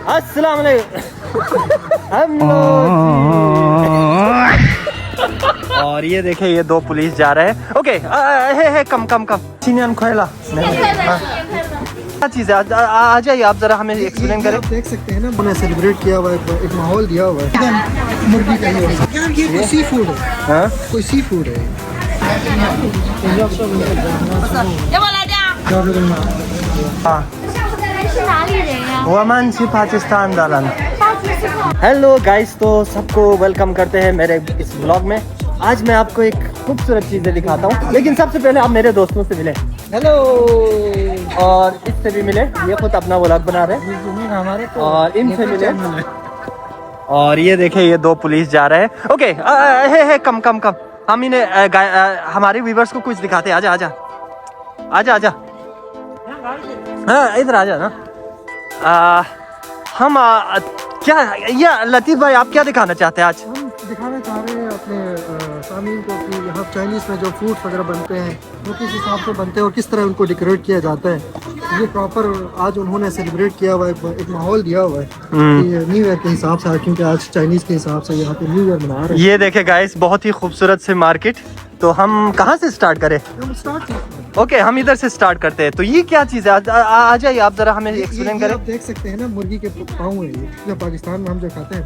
अस्सलाम वालेकुम। और ये देखे ये दो पुलिस जा रहे हैं। ओके हे कम चीनियन खोला क्या चीज़ है? आ जाइए आप जरा हमें एक्सप्लेन करें। आप देख सकते हैं ना, उन्हें सेलिब्रेट किया हुआ है, एक माहौल दिया हुआ है। मुर्गी का ही यार ये कोई सी फूड है। हाँ कोई सी फूड है। हाँ वमन सी पाकिस्तान दालन। हेलो गाइस, तो सबको वेलकम करते हैं मेरे इस ब्लॉग में। आज मैं आपको एक खूबसूरत चीज़ें दिखाता हूँ, लेकिन सबसे पहले आप मेरे दोस्तों से मिले। हेलो। और इससे भी मिले, ये खुद अपना व्लॉग बना रहे हैं। हमारे और इनसे मिले। और ये देखे ये दो पुलिस जा रहे हैं। ओके हे कम हम इन्हें हमारे व्यूवर्स को कुछ दिखाते हैं। आजा हाँ इधर आ जा ना। हम क्या या लतीफ़ भाई आप क्या दिखाना चाहते हैं आज? हम दिखाना चाह रहे हैं अपने सामीन को कि यहाँ चाइनीज़ में जो फूड्स वगैरह बनते हैं वो किस हिसाब से बनते हैं और किस तरह उनको डेकोरेट किया जाता है। ये प्रॉपर आज उन्होंने सेलिब्रेट किया हुआ है, एक माहौल दिया हुआ है न्यू ईयर के हिसाब से, क्योंकि आज चाइनीज़ के हिसाब से यहाँ पे न्यू ईयर मना रहे हैं। ये देखे गाइस बहुत ही खूबसूरत से मार्केट। तो हम कहाँ से स्टार्ट करें? ओके हम इधर से स्टार्ट करते हैं। तो ये क्या चीज़ है? आ जाइए आप जरा हमें एक्सप्लेन करें। आप देख सकते हैं ना, मुर्गी के पाँव है ये पाकिस्तान में हम जो खाते हैं।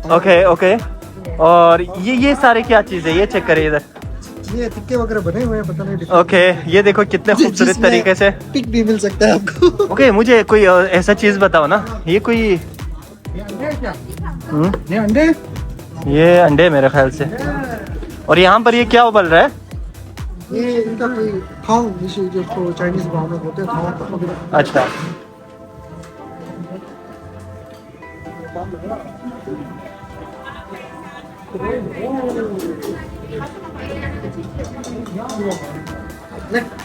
ओके और ये सारे क्या चीज़ है? ये चेक करिए इधर, ये टिक्के वगैरह बने हुए हैं, पता नहीं। ओके ये देखो कितने खूबसूरत तरीके से टिक भी मिल सकता है आपको। ओके मुझे कोई ऐसा चीज़ बताओ ना। ये कोई ये अंडे, ये अंडे मेरे ख्याल से। और यहाँ पर ये क्या उबल रहा है? ये इनका कोई खाओ जो चाइनीज भाव में होते हैं खाओ। अच्छा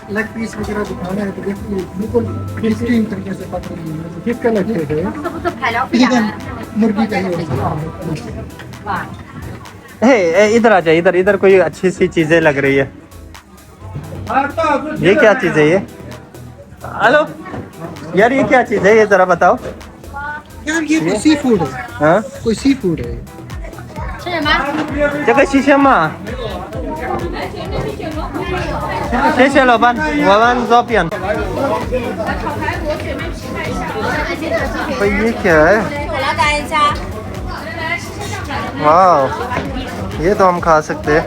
लेग पीस वगैरह दिखाना है तो देखिए बिल्कुल बेहतरीन तरीके से पक रही है। किस का लगते हैं मुर्गी का ही। इधर आ जाए, इधर कोई अच्छी सी चीजें लग रही है। ये क्या चीज है ये? हेलो यार ये क्या चीज है? ये जरा बताओ यार ये कोई सी फूड है। हाँ कोई सी फूड है। जगह शीशे माँ शीशे लोबान ववान जोपियन। ये क्या है? वाह ये तो हम खा सकते हैं।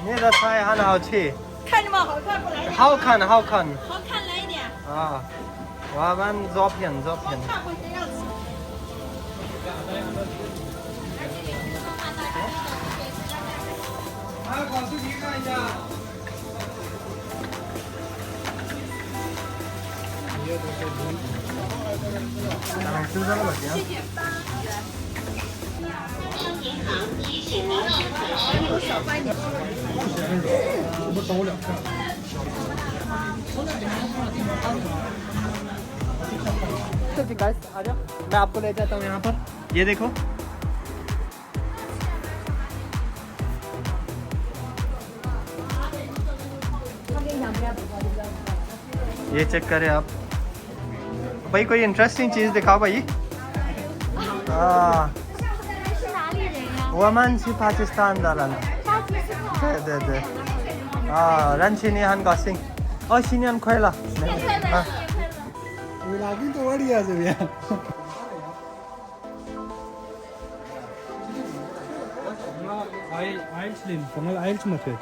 ये的菜很好吃，看着吗？好看不来点？好看。好看来一点。啊，我们照片。看回谁要吃？搞视频看一下。我抖2下。गाइस आ जाओ, मैं आपको ले जाता हूँ यहाँ पर। ये देखो ये चेक करें आप भाई। कोई इंटरेस्टिंग चीज़ दिखाओ भाई। वमन सी पाकिस्तान दालन दे रंचिनी हन गसिंग और शिनियन खोला Lagi tuh waria sih ya. Ail slim, pengal ail cuma tuh.